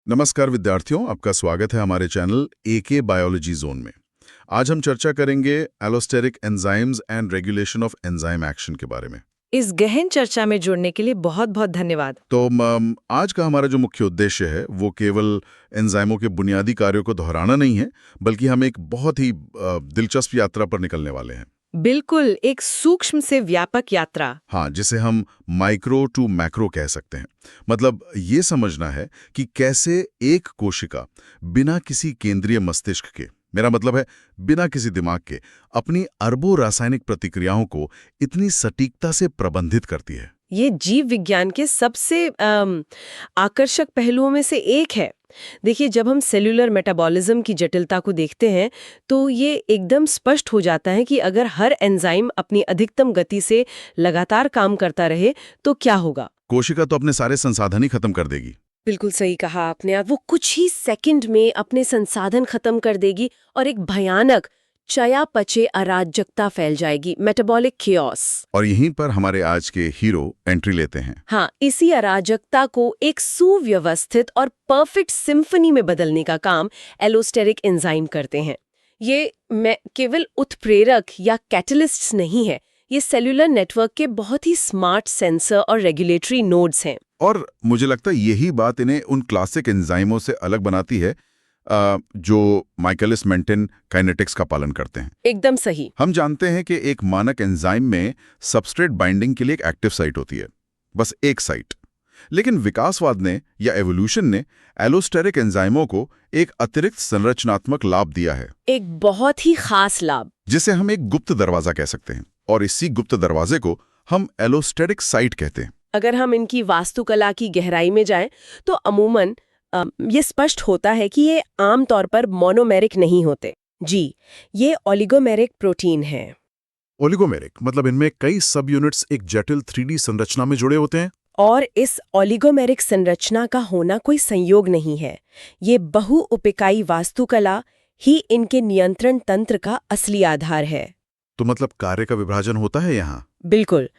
नमस्कार विद्यार्थियों, आपका स्वागत है हमारे चैनल एके बायोलॉजी जोन में। आज हम चर्चा करेंगे allosteric enzymes and regulation of enzyme action के बारे में। इस गहन चर्चा में जुड़ने के लिए बहुत बहुत धन्यवाद। तो आज का हमारा जो मुख्य उद्देश्य है वो केवल एंजाइमों के बुनियादी कार्यों को दोहराना नहीं है, बल्कि हम एक बहुत ही दिलचस्प यात्रा पर निकलने वाले हैं। बिल्कुल, एक सूक्ष्म से व्यापक यात्रा। हाँ, जिसे हम माइक्रो टू मैक्रो कह सकते हैं। मतलब ये समझना है कि कैसे एक कोशिका बिना किसी केंद्रीय मस्तिष्क के, मेरा मतलब है बिना किसी दिमाग के, अपनी अरबों रासायनिक प्रतिक्रियाओं को इतनी सटीकता से प्रबंधित करती है। ये जीव विज्ञान के सबसे आकर्षक पहलुओं में से एक है। देखिए, जब हम सेल्यूलर मेटाबॉलिज्म की जटिलता को देखते हैं तो ये एकदम स्पष्ट हो जाता है कि अगर हर एंजाइम अपनी अधिकतम गति से लगातार काम करता रहे तो क्या होगा। कोशिका तो अपने सारे संसाधन ही खत्म कर देगी। बिल्कुल सही कहा आपने। वो कुछ ही सेकंड में अपने संसाधन खत्म कर देगी और एक भयानक चयापचय अराजकता फैल जाएगी, मेटाबॉलिक कियोस। और यहीं पर हमारे आज के हीरो एंट्री लेते हैं। हाँ, इसी अराजकता को एक सुव्यवस्थित और परफेक्ट सिम्फनी में बदलने का काम एलोस्टेरिक एंजाइम करते हैं। ये केवल उत्प्रेरक या कैटलिस्ट्स नहीं है, ये सेल्यूलर नेटवर्क के बहुत ही स्मार्ट सेंसर और रेगुलेटरी नोड्स हैं। और मुझे लगता है यही बात इन्हें उन क्लासिक एंजाइमों से अलग बनाती है जो माइकलिस मेंटेन काइनेटिक्स का पालन करते हैं। एकदम सही। हम जानते हैं कि एक मानक एंजाइम में सबस्ट्रेट बाइंडिंग के लिए एक एक्टिव साइट होती है, बस एक साइट। लेकिन विकासवाद ने या एवोल्यूशन ने एलोस्टेरिक एंजाइमों को एक अतिरिक्त संरचनात्मक लाभ दिया है, एक बहुत ही खास लाभ, जिसे हम एक गुप्त दरवाजा कह सकते हैं। और इसी गुप्त दरवाजे को हम एलोस्टेरिक साइट कहते हैं। अगर हम इनकी वास्तुकला की गहराई में जाएं तो अमूमन ये स्पष्ट होता है कि ये आमतौर पर मोनोमेरिक नहीं होते। जी, ये ओलिगोमेरिक प्रोटीन है। ओलिगोमेरिक मतलब इनमें कई सब यूनिट्स एक जटिल 3D संरचना में जुड़े होते हैं। और इस ओलिगोमेरिक संरचना का होना कोई संयोग नहीं है। ये बहुउपिकाई वास्तुकला ही इनके नियंत्रण तंत्र का असली आधार है। तो मतलब कार्य का विभाजन होता है यहाँ। बिल्कुल।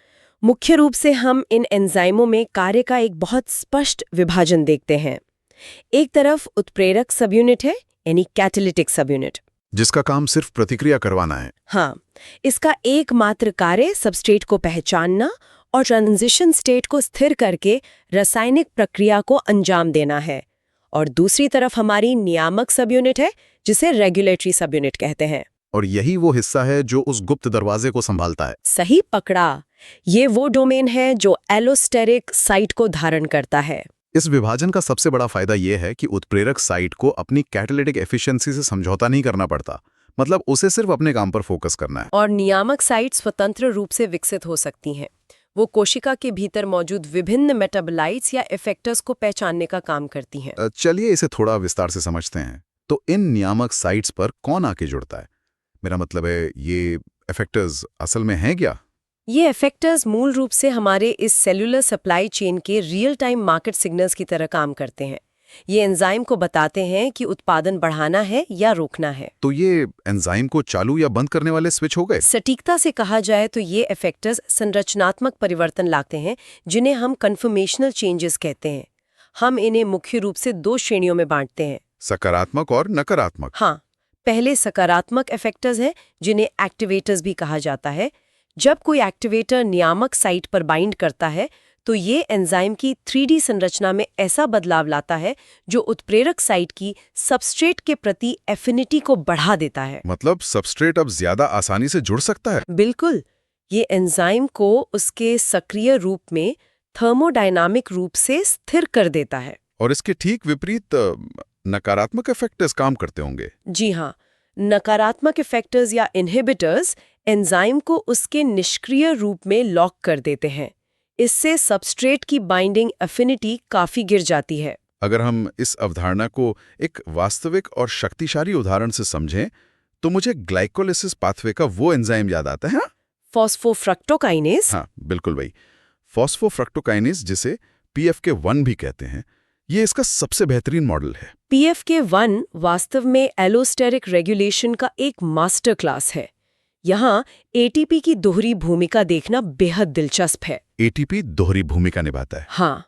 मुख्य रूप से हम इन एंजाइमों में कार्य का एक बहुत स्पष्ट विभाजन देखते हैं। एक तरफ उत्प्रेरक सब यूनिट है, यानी कैटालिटिक सब यूनिट, जिसका काम सिर्फ प्रतिक्रिया करवाना है। हाँ, इसका एकमात्र कार्य सबस्ट्रेट को पहचानना और ट्रांजिशन स्टेट को स्थिर करके रासायनिक प्रक्रिया को अंजाम देना है। और दूसरी तरफ हमारी नियामक सब यूनिट है, जिसे रेगुलेटरी सब यूनिट कहते हैं। और यही वो हिस्सा है जो उस गुप्त दरवाजे को संभालता है। सही पकड़ा। ये वो डोमेन है जो एलोस्टेरिक साइट को धारण करता है। इस विभाजन का सबसे बड़ा फायदा यह है कि उत्प्रेरक साइट को अपनी कैटालिटिक एफिशिएंसी से समझौता नहीं करना पड़ता। मतलब उसे सिर्फ अपने काम पर फोकस करना है। और नियामक साइट स्वतंत्र रूप से विकसित हो सकती हैं। वो कोशिका के भीतर मौजूद विभिन्न मेटाबोलाइट्स या इफेक्टर्स को पहचानने का काम करती हैं। चलिए इसे थोड़ा विस्तार से समझते हैं। तो इन नियामक साइट्स पर कौन आके जुड़ता है? मेरा मतलब है, ये इफेक्टर्स असल में हैं क्या? ये इफेक्टर्स मूल रूप से हमारे इस सेल्यूलर सप्लाई चेन के रियल टाइम मार्केट सिग्नल्स की तरह काम करते हैं। ये एंजाइम को बताते हैं कि उत्पादन बढ़ाना है या रोकना है। तो ये एंजाइम को चालू या बंद करने वाले स्विच हो गए? सटीकता से कहा जाए तो ये इफेक्टर्स संरचनात्मक परिवर्तन लाते हैं, जिन्हें हम कन्फर्मेशनल चेंजेस कहते हैं। हम इन्हें मुख्य रूप से दो श्रेणियों में बांटते हैं, सकारात्मक और नकारात्मक। हाँ, पहले सकारात्मक इफेक्टर्स हैं, जिन्हें एक्टिवेटर्स भी कहा जाता है। जब कोई एक्टिवेटर नियामक साइट पर बाइंड करता है तो ये एंजाइम की 3D संरचना में ऐसा बदलाव लाता है जो उत्प्रेरक साइट की सबस्ट्रेट के प्रति एफिनिटी को बढ़ा देता है। मतलब सबस्ट्रेट अब ज्यादा आसानी से जुड़ सकता है। बिल्कुल। ये एंजाइम को उसके सक्रिय रूप में थर्मोडायनामिक रूप से स्थिर कर देता है। और इसके ठीक विपरीत नकारात्मक इफेक्टर्स काम करते होंगे। जी हाँ, नकारात्मक इफेक्टर्स या इनहिबिटर्स एंजाइम को उसके निष्क्रिय रूप में लॉक कर देते हैं। इससे सबस्ट्रेट की बाइंडिंग एफिनिटी काफी गिर जाती है। अगर हम इस अवधारणा को एक वास्तविक और शक्तिशाली उदाहरण से समझें तो मुझे ग्लाइकोलिसिस पाथवे का वो एंजाइम याद आता है। फॉस्फोफ्रक्टोकाइनेज। हाँ, बिल्कुल वही। फॉस्फोफ्रक्टोकाइनेज, जिसे PFK1 भी कहते हैं, ये इसका सबसे बेहतरीन मॉडल है। PFK1 वास्तव में एलोस्टेरिक रेगुलेशन का एक मास्टर क्लास है। यहाँ ATP की दोहरी भूमिका देखना बेहद दिलचस्प है। ATP दोहरी भूमिका निभाता है। हाँ,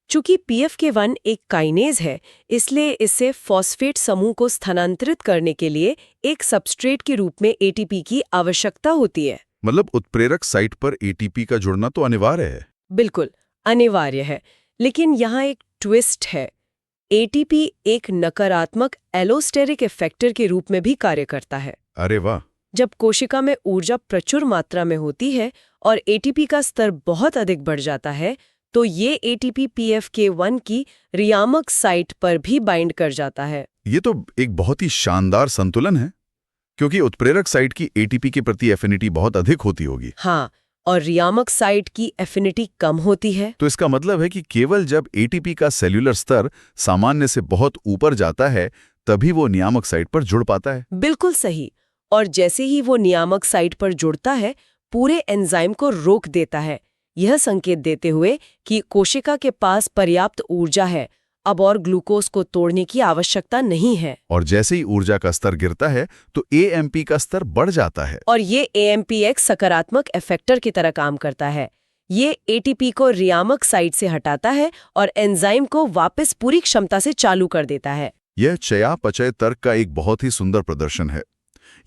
चूंकि PFK1 एक काइनेज है, इसलिए इसे फॉस्फेट समूह को स्थानांतरित करने के लिए एक सबस्ट्रेट के रूप में ATP की आवश्यकता होती है। मतलब उत्प्रेरक साइट पर एटीपी का जुड़ना तो अनिवार्य है। बिल्कुल अनिवार्य है, लेकिन यहाँ एक ट्विस्ट है। ATP एक नकारात्मक एलोस्टेरिक इफेक्टर के रूप में भी कार्य करता है। अरे वाह। जब कोशिका में ऊर्जा प्रचुर मात्रा में होती है और ATP का स्तर बहुत अधिक बढ़ जाता है, तो ये ATP PFK1 की रियामक साइट पर भी बाइंड कर जाता है। ये तो एक बहुत ही शानदार संतुलन है, क्योंकि उत्प्रेरक साइट की एटीपी के प्रति एफिनिटी बहुत अधिक होती होगी। हाँ, और रियामक साइट की एफिनिटी कम होती है। तो इसका मतलब है कि केवल जब एटीपी का सेल्यूलर स्तर सामान्य से बहुत ऊपर जाता है, तभी वो नियामक साइट पर जुड़ पाता है। बिल्कुल सही। और जैसे ही वो नियामक साइट पर जुड़ता है, पूरे एंजाइम को रोक देता है, यह संकेत देते हुए कि कोशिका के पास पर्याप्त ऊर्जा है, अब और ग्लूकोज को तोड़ने की आवश्यकता नहीं है। और जैसे ही ऊर्जा का स्तर गिरता है तो एएमपी का स्तर बढ़ जाता है। और ये AMP एक सकारात्मक इफेक्टर की तरह काम करता है। ये ATP को रियामक साइट से हटाता है और एंजाइम को वापस पूरी क्षमता से चालू कर देता है। यह चयापचय तर्क का एक बहुत ही सुंदर प्रदर्शन है।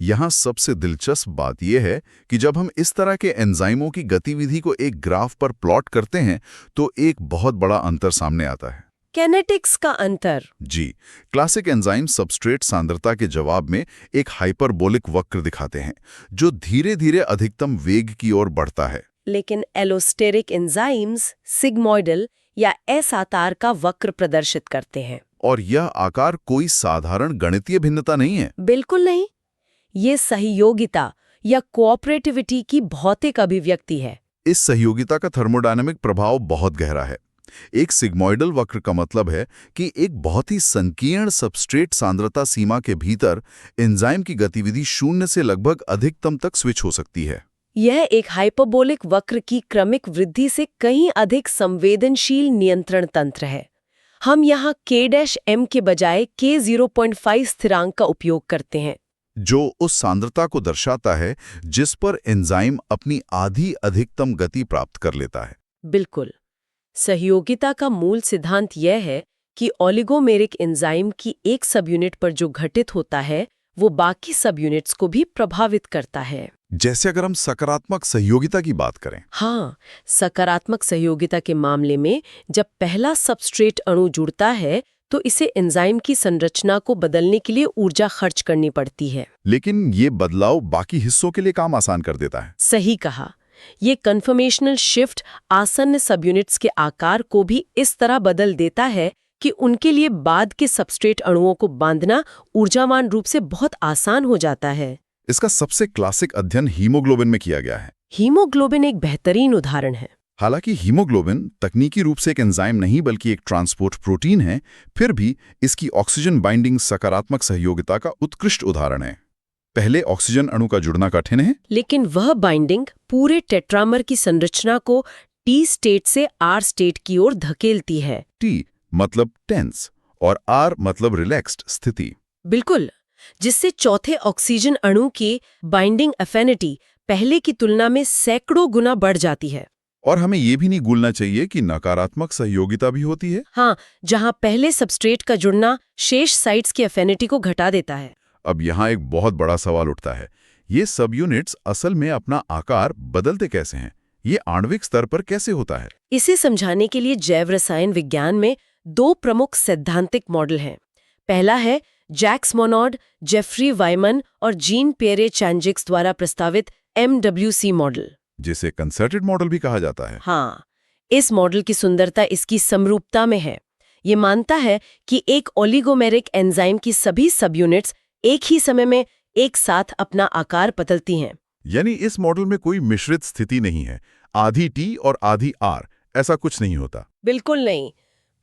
यहाँ सबसे दिलचस्प बात यह है कि जब हम इस तरह के एंजाइमों की गतिविधि को एक ग्राफ पर प्लॉट करते हैं तो एक बहुत बड़ा अंतर सामने आता है। कैनेटिक्स का अंतर। जी, क्लासिक एंजाइम सबस्ट्रेट सांद्रता के जवाब में एक हाइपरबोलिक वक्र दिखाते हैं जो धीरे धीरे अधिकतम वेग की ओर बढ़ता है। लेकिन एलोस्टेरिक एंजाइम्स सिग्मोइडल या एस आकार का वक्र प्रदर्शित करते हैं। और यह आकार कोई साधारण गणितीय भिन्नता नहीं है। बिल्कुल नहीं, ये सहयोगिता या कोऑपरेटिविटी की भौतिक अभिव्यक्ति है। इस सहयोगिता का थर्मोडायनामिक प्रभाव बहुत गहरा है। एक सिग्मोइडल वक्र का मतलब है कि एक बहुत ही संकीर्ण सबस्ट्रेट सांद्रता सीमा के भीतर एंजाइम की गतिविधि शून्य से लगभग अधिकतम तक स्विच हो सकती है। यह एक हाइपरबोलिक वक्र की क्रमिक वृद्धि से कहीं अधिक संवेदनशील नियंत्रण तंत्र है। हम यहाँ K-M के बजाय K0.5 स्थिरांक का उपयोग करते हैं, जो उस सांद्रता को दर्शाता है जिस पर एंजाइम अपनी आधी अधिकतम गति प्राप्त कर लेता है। बिल्कुल। सहयोगिता का मूल सिद्धांत यह है कि ओलिगोमेरिक एंजाइम की एक सब यूनिट पर जो घटित होता है वो बाकी सब यूनिट्स को भी प्रभावित करता है। जैसे अगर हम सकारात्मक सहयोगिता की बात करें। हाँ, सकारात्मक सहयोगिता के मामले में जब पहला सबस्ट्रेट अणु जुड़ता है तो इसे एंजाइम की संरचना को बदलने के लिए ऊर्जा खर्च करनी पड़ती है। लेकिन ये बदलाव बाकी हिस्सों के लिए काम आसान कर देता है। सही कहा। ये कन्फर्मेशनल शिफ्ट आसन्न सब यूनिट्स के आकार को भी इस तरह बदल देता है कि उनके लिए बाद के सबस्ट्रेट अणुओं को बांधना ऊर्जावान रूप से बहुत आसान हो जाता है। इसका सबसे क्लासिक अध्ययन हीमोग्लोबिन में किया गया है। हीमोग्लोबिन एक बेहतरीन उदाहरण है। हालांकि हीमोग्लोबिन तकनीकी रूप से एक एंजाइम नहीं बल्कि एक ट्रांसपोर्ट प्रोटीन है, फिर भी इसकी ऑक्सीजन बाइंडिंग सकारात्मक सहयोगिता का उत्कृष्ट उदाहरण है। पहले ऑक्सीजन अणु का जुड़ना कठिन है, लेकिन वह बाइंडिंग पूरे टेट्रामर की संरचना को T स्टेट से R स्टेट की ओर धकेलती है। T मतलब टेंस और R मतलब रिलैक्स्ड स्थिति। बिल्कुल, जिससे चौथे ऑक्सीजन अणु की बाइंडिंग एफिनिटी पहले की तुलना में सैकड़ों गुना बढ़ जाती है। और हमें ये भी नहीं भूलना चाहिए कि नकारात्मक सहयोगिता भी होती है। हाँ, जहां पहले सबस्ट्रेट का जुड़ना शेष साइट्स की एफिनिटी को घटा देता है। अब यहाँ एक बहुत बड़ा सवाल उठता है, ये सब यूनिट्स असल में अपना आकार बदलते कैसे हैं? ये आणविक स्तर पर कैसे होता है? इसे समझाने के लिए जैव रसायन विज्ञान में दो प्रमुख सैद्धांतिक मॉडल हैं। पहला है जैक्स मोनोड, जेफरी वाइमन और जीन पियरे चैंजिक्स द्वारा प्रस्तावित MWC मॉडल, जिसे कंसर्टेड मॉडल भी कहा जाता है। हाँ, इस मॉडल की सुंदरता इसकी समरूपता में है। ये मानता है कि एक ओलिगोमेरिक एंजाइम की सभी सब यूनिट्स एक ही समय में एक साथ अपना आकार बदलती हैं। यानी इस मॉडल में कोई मिश्रित स्थिति नहीं है, आधी T और आधी R, ऐसा कुछ नहीं होता। बिल्कुल नहीं।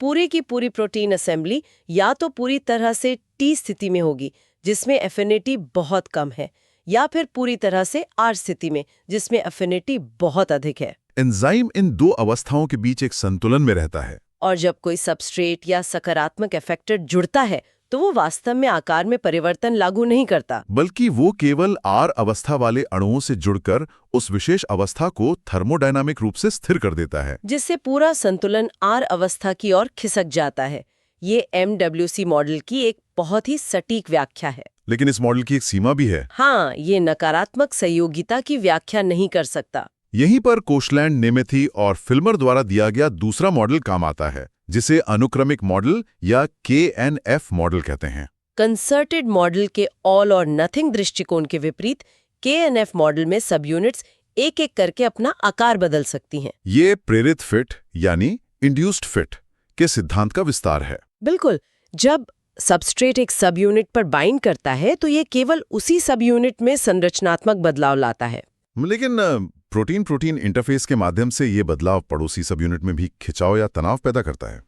पूरी की पूरी प्रोटीन असेंबली या तो पूरी तरह से T स्थिति में होगी जिसमें एफिनिटी बहुत कम है, या फिर पूरी तरह से R स्थिति में जिसमें एफिनिटी बहुत अधिक है। एंजाइम इन दो अवस्थाओं के बीच एक संतुलन में रहता है। और जब कोई सबस्ट्रेट या सकारात्मक इफेक्टर जुड़ता है तो वो वास्तव में आकार में परिवर्तन लागू नहीं करता, बल्कि वो केवल आर अवस्था वाले अणुओं से जुड़कर उस विशेष अवस्था को थर्मोडायनामिक रूप से स्थिर कर देता है। जिससे पूरा संतुलन आर अवस्था की ओर खिसक जाता है। ये MWC मॉडल की एक बहुत ही सटीक व्याख्या है। लेकिन इस मॉडल की एक सीमा भी है। हाँ, ये नकारात्मक संयोगिता की व्याख्या नहीं कर सकता। यहीं पर कोशलैंड, नेमेथी और फिल्मर द्वारा दिया गया दूसरा मॉडल काम आता है, जिसे अनुक्रमिक मॉडल या KNF मॉडल कहते हैं। कंसर्टेड मॉडल के ऑल और नथिंग दृष्टिकोण के विपरीत KNF मॉडल में सब यूनिट्स एक एक करके अपना आकार बदल सकती हैं। ये प्रेरित फिट यानी इंड्यूस्ड फिट के सिद्धांत का विस्तार है। बिल्कुल, जब सबस्ट्रेट एक सब यूनिट पर बाइंड करता है तो ये केवल उसी सब यूनिट में संरचनात्मक बदलाव लाता है। लेकिन प्रोटीन इंटरफेस के माध्यम से ये बदलाव पड़ोसी सब यूनिट में भी खिंचाव या तनाव पैदा करता है।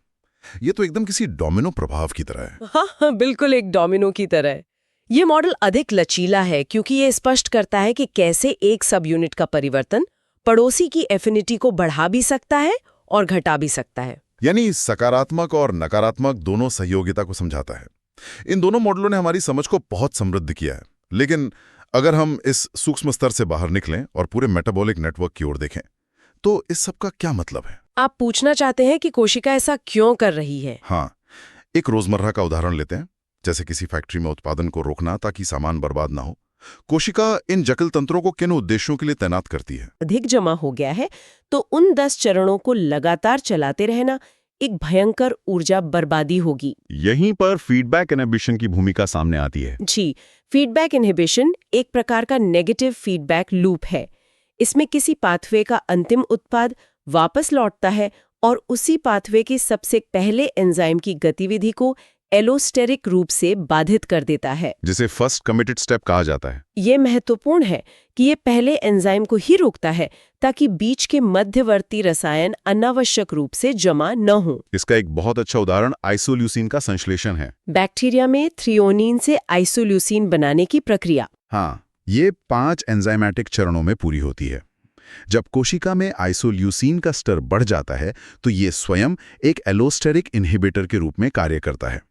ये तो एकदम किसी डोमिनो प्रभाव की तरह है। हाँ, बिल्कुल एक डोमिनो की तरह है। ये मॉडल अधिक लचीला है क्योंकि ये स्पष्ट करता है कि कैसे एक सब यूनिट का परिवर्तन पड़ोसी की एफिनिटी को बढ़ा भी सकता है और घटा भी सकता है। यानी सकारात्मक और नकारात्मक दोनों सहयोगिता को समझाता है। इन दोनों मॉडलों ने हमारी समझ को बहुत समृद्ध किया है। लेकिन अगर हम इस सूक्ष्म स्तर से बाहर निकलें और पूरे मेटाबॉलिक नेटवर्क की ओर देखें, तो इस सब का क्या मतलब है? आप पूछना चाहते हैं कि कोशिका ऐसा क्यों कर रही है? हाँ, एक रोजमर्रा का उदाहरण लेते हैं, जैसे किसी फैक्ट्री में उत्पादन को रोकना ताकि सामान बर्बाद ना हो। कोशिका इन जटिल तंत्रों को किन उद्देश्यों के लिए तैनात करती है? अधिक जमा हो गया है तो उन 10 चरणों को लगातार चलाते रहना एक भयंकर ऊर्जा बर्बादी होगी। यहीं पर फीडबैक इनहिबिशन की भूमिका सामने आती है। जी, फीडबैक इनहिबिशन एक प्रकार का नेगेटिव फीडबैक लूप है। इसमें किसी पाथवे का अंतिम उत्पाद वापस लौटता है और उसी पाथवे के सबसे पहले एंजाइम की गतिविधि को एलोस्टेरिक रूप से बाधित कर देता है, जिसे फर्स्ट कमिटेड स्टेप कहा जाता है। ये महत्वपूर्ण है कि ये पहले एंजाइम को ही रोकता है ताकि बीच के मध्यवर्ती रसायन अनावश्यक रूप से जमा न हो। इसका एक बहुत अच्छा उदाहरण आइसोल्यूसिन का संश्लेषण है। बैक्टीरिया में थ्रियोनीन से आइसोल्यूसिन बनाने की प्रक्रिया। हाँ, ये 5 एंजाइमेटिक चरणों में पूरी होती है। जब कोशिका में आइसोल्यूसिन का स्तर बढ़ जाता है तो ये स्वयं एक एलोस्टेरिक इनहिबिटर के रूप में कार्य करता है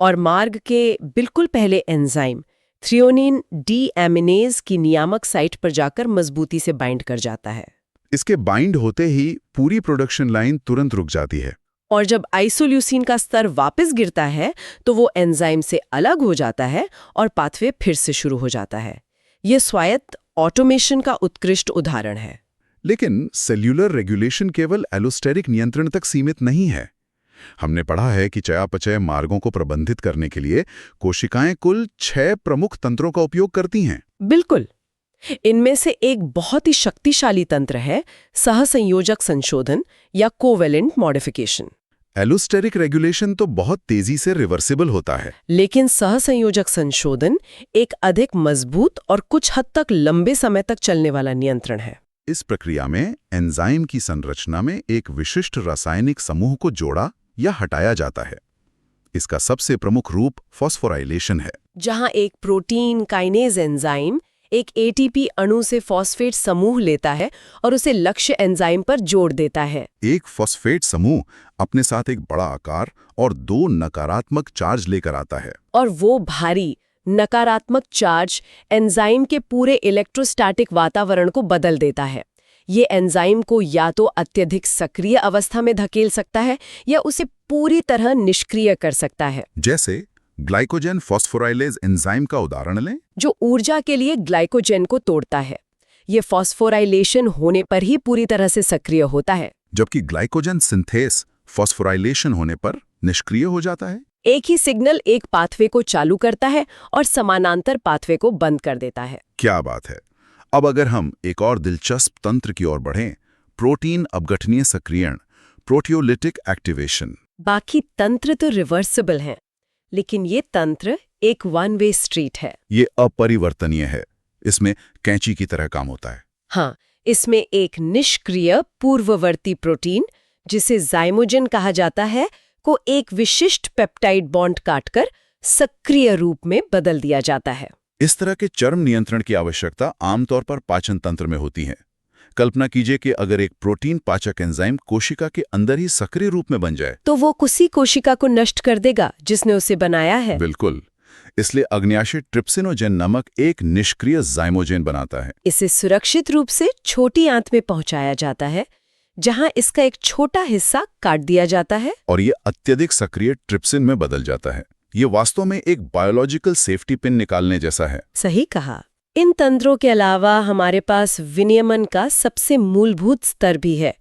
और मार्ग के बिल्कुल पहले एंजाइम थ्रियोनिन डीएमिनेज की नियामक साइट पर जाकर मजबूती से बाइंड कर जाता है। इसके बाइंड होते ही पूरी प्रोडक्शन लाइन तुरंत रुक जाती है और जब आइसोल्यूसिन का स्तर वापस गिरता है तो वो एंजाइम से अलग हो जाता है और पाथवे फिर से शुरू हो जाता है। ये स्वायत्त ऑटोमेशन का उत्कृष्ट उदाहरण है। लेकिन सेल्यूलर रेगुलेशन केवल एलोस्टेरिक नियंत्रण तक सीमित नहीं है। हमने पढ़ा है कि चयापचय मार्गों को प्रबंधित करने के लिए कोशिकाएं कुल 6 प्रमुख तंत्रों का उपयोग करती हैं। बिल्कुल, इनमें से एक बहुत ही शक्तिशाली तंत्र है सहसंयोजक संशोधन या कोवेलेंट मॉडिफिकेशन। एलोस्टेरिक रेगुलेशन तो बहुत तेजी से रिवर्सिबल होता है, लेकिन सहसंयोजक संशोधन एक अधिक मजबूत और कुछ हद तक लंबे समय तक चलने वाला नियंत्रण है। इस प्रक्रिया में एंजाइम की संरचना में एक विशिष्ट रासायनिक समूह को जोड़ा या हटाया जाता है। इसका सबसे प्रमुख रूप फॉस्फोराइलेशन है, जहां एक प्रोटीन काइनेज एंजाइम एक ATP अणु से फॉस्फेट समूह लेता है और उसे लक्ष्य एंजाइम पर जोड़ देता है। एक फॉस्फेट समूह अपने साथ एक बड़ा आकार और 2 नकारात्मक चार्ज लेकर आता है और वो भारी नकारात्मक चार्ज एंजाइम के पूरे इलेक्ट्रोस्टैटिक वातावरण को बदल देता है। ये एंजाइम को या तो अत्यधिक सक्रिय अवस्था में धकेल सकता है या उसे पूरी तरह निष्क्रिय कर सकता है। जैसे ग्लाइकोजन फॉस्फोराइलेज एंजाइम का उदाहरण लें, जो ऊर्जा के लिए ग्लाइकोजन को तोड़ता है। ये फॉस्फोराइलेशन होने पर ही पूरी तरह से सक्रिय होता है, जबकि ग्लाइकोजन सिंथेस फॉस्फोराइलेशन होने पर निष्क्रिय हो जाता है। एक ही सिग्नल एक पाथवे को चालू करता है और समानांतर पाथवे को बंद कर देता है। क्या बात है। अब अगर हम एक और दिलचस्प तंत्र की ओर बढ़ें, प्रोटीन अपघटनीय सक्रियण, प्रोटियोलिटिक एक्टिवेशन। बाकी तंत्र तो रिवर्सिबल हैं, लेकिन ये तंत्र एक वन वे स्ट्रीट है। ये अपरिवर्तनीय है, इसमें कैंची की तरह काम होता है। हाँ, इसमें एक निष्क्रिय पूर्ववर्ती प्रोटीन, जिसे जाइमोजन कहा जाता है, को एक विशिष्ट पेप्टाइड बॉन्ड काटकर सक्रिय रूप में बदल दिया जाता है। इस तरह के चर्म नियंत्रण की आवश्यकता आमतौर पर पाचन तंत्र में होती है, कल्पना कीजिए कि अगर एक प्रोटीन पाचक एंजाइम कोशिका के अंदर ही सक्रिय रूप में बन जाए। तो वो उसी कोशिका को नष्ट कर देगा जिसने उसे बनाया है। बिल्कुल। इसलिए अग्न्याशय ट्रिप्सिनोजेन नामक एक निष्क्रिय जाइमोजेन बनाता है। इसे सुरक्षित रूप से छोटी आंत में पहुंचाया जाता है, जहां इसका एक छोटा हिस्सा काट दिया जाता है और ये अत्यधिक सक्रिय ट्रिप्सिन में बदल जाता है। ये वास्तव में एक बायोलॉजिकल सेफ्टी पिन निकालने जैसा है। सही कहा। इन तंत्रों के अलावा हमारे पास विनियमन का सबसे मूलभूत स्तर भी है,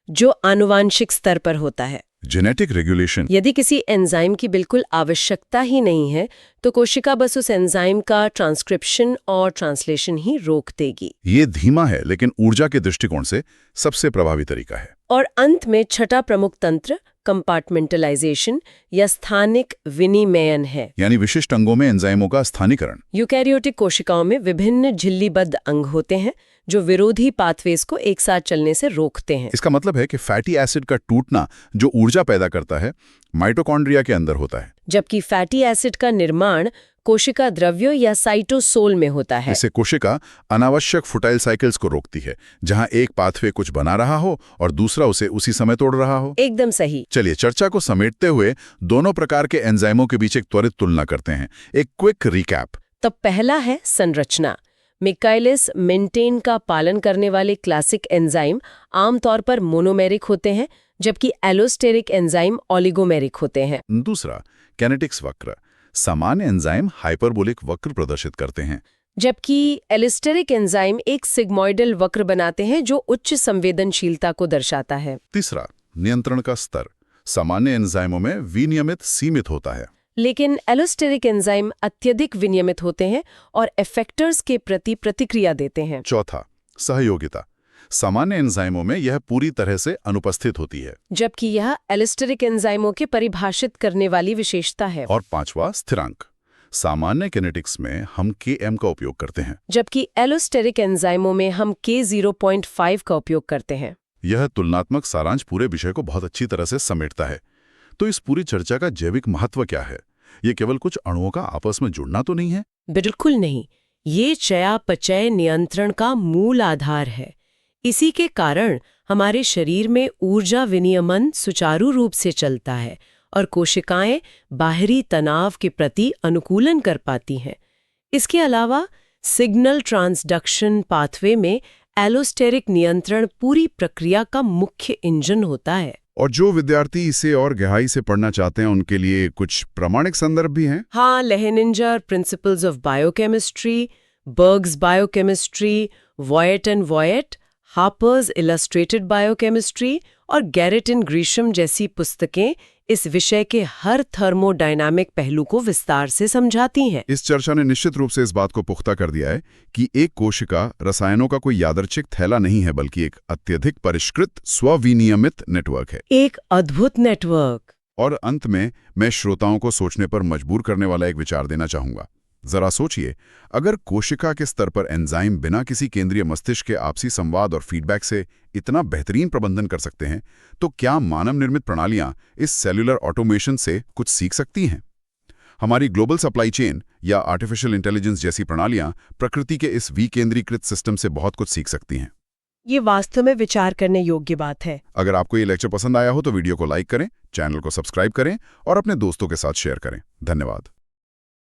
जो आनुवांशिक स्तर पर होता है। Genetic regulation. यदि किसी एंजाइम की बिल्कुल आवश्यकता ही नहीं है, तो कोशिका बस उस एंजाइम का ट्रांसक्रिप्शन और ट्रांसलेशन ही रोक देगी। ये धीमा है, लेकिन ऊर्जा के दृष्टिकोण से सबसे प्रभावी तरीका है। और अंत में छठा प्रमुख तंत्र कंपार्टमेंटलाइजेशन या स्थानिक विनिमयन है, यानी विशिष्ट अंगों में एंजाइमों का स्थानीकरण। यूकैरियोटिक कोशिकाओं में विभिन्न झिल्लीबद्ध अंग होते हैं जो विरोधी पाथवेज को एक साथ चलने से रोकते हैं। इसका मतलब है कि फैटी एसिड का टूटना जो ऊर्जा पैदा करता है, माइटोकॉन्ड्रिया के अंदर होता है, जबकि फैटी एसिड का निर्माण कोशिका द्रव्यों या साइटोसोल में होता है। इससे कोशिका अनावश्यक फुटाइल साइकिल्स को रोकती है, जहां एक पाथवे कुछ बना रहा हो और दूसरा उसे उसी समय तोड़ रहा हो। एकदम सही। चलिए चर्चा को समेटते हुए दोनों प्रकार के एंजाइमों के बीच एक त्वरित तुलना करते हैं। एक क्विक रिकैप। तो पहला है संरचना। मिकाइलिस मेंटेन का पालन करने वाले क्लासिक एंजाइम आमतौर पर मोनोमेरिक होते हैं, जबकि एलोस्टेरिक एंजाइम ओलिगोमेरिक होते हैं। दूसरा कैनेटिक्स वक्र। सामान्य एंजाइम हाइपरबोलिक वक्र प्रदर्शित करते हैं, जबकि एलिस्टेरिक एंजाइम एक सिग्मोइडल वक्र बनाते हैं जो उच्च संवेदनशीलता को दर्शाता है। तीसरा नियंत्रण का स्तर। सामान्य एंजाइमों में विनियमित सीमित होता है, लेकिन एलोस्टेरिक एंजाइम अत्यधिक विनियमित होते हैं और इफेक्टर्स के प्रति प्रतिक्रिया देते हैं। चौथा सहयोगिता। सामान्य एंजाइमों में यह पूरी तरह से अनुपस्थित होती है, जबकि यह एलिस्टेरिक एंजाइमों के परिभाषित करने वाली विशेषता है। और पांचवा स्थिरांक। सामान्य किनेटिक्स में हम Km का उपयोग करते हैं, जबकि एलोस्टेरिक एंजाइमों में हम K0.5 का उपयोग करते हैं। यह तुलनात्मक सारांश पूरे विषय को बहुत अच्छी तरह से समेटता है। तो इस पूरी चर्चा का जैविक महत्व क्या है? ये केवल कुछ अणुओं का आपस में जुड़ना तो नहीं है? बिल्कुल नहीं। ये चयापचय नियंत्रण का मूल आधार है। इसी के कारण हमारे शरीर में ऊर्जा विनियमन सुचारू रूप से चलता है और कोशिकाएं बाहरी तनाव के प्रति अनुकूलन कर पाती हैं। इसके अलावा सिग्नल ट्रांसडक्शन पाथवे में एलोस्टेरिक नियंत्रण पूरी प्रक्रिया का मुख्य इंजन होता है। और जो विद्यार्थी इसे और गहराई से पढ़ना चाहते हैं उनके लिए कुछ प्रामाणिक संदर्भ भी हैं। हाँ, Lehninger principles of biochemistry, Berg's biochemistry, Voet and Voet, Harper's illustrated biochemistry और गैरेट एंड ग्रीशम जैसी पुस्तकें इस विषय के हर थर्मोडायनामिक पहलू को विस्तार से समझाती हैं। इस चर्चा ने निश्चित रूप से इस बात को पुख्ता कर दिया है कि एक कोशिका रसायनों का कोई यादृच्छिक थैला नहीं है, बल्कि एक अत्यधिक परिष्कृत स्वविनियमित नेटवर्क है। एक अद्भुत नेटवर्क। और अंत में मैं श्रोताओं को सोचने पर मजबूर करने वाला एक विचार देना चाहूंगा। जरा सोचिए, अगर कोशिका के स्तर पर एंजाइम बिना किसी केंद्रीय मस्तिष्क के आपसी संवाद और फीडबैक से इतना बेहतरीन प्रबंधन कर सकते हैं, तो क्या मानव निर्मित प्रणालियां इस सेल्युलर ऑटोमेशन से कुछ सीख सकती हैं? हमारी ग्लोबल सप्लाई चेन या आर्टिफिशियल इंटेलिजेंस जैसी प्रणालियां प्रकृति के इस विकेंद्रीकृत सिस्टम से बहुत कुछ सीख सकती हैं। ये वास्तव में विचार करने योग्य बात है। अगर आपको ये लेक्चर पसंद आया हो तो वीडियो को लाइक करें, चैनल को सब्सक्राइब करें और अपने दोस्तों के साथ शेयर करें। धन्यवाद।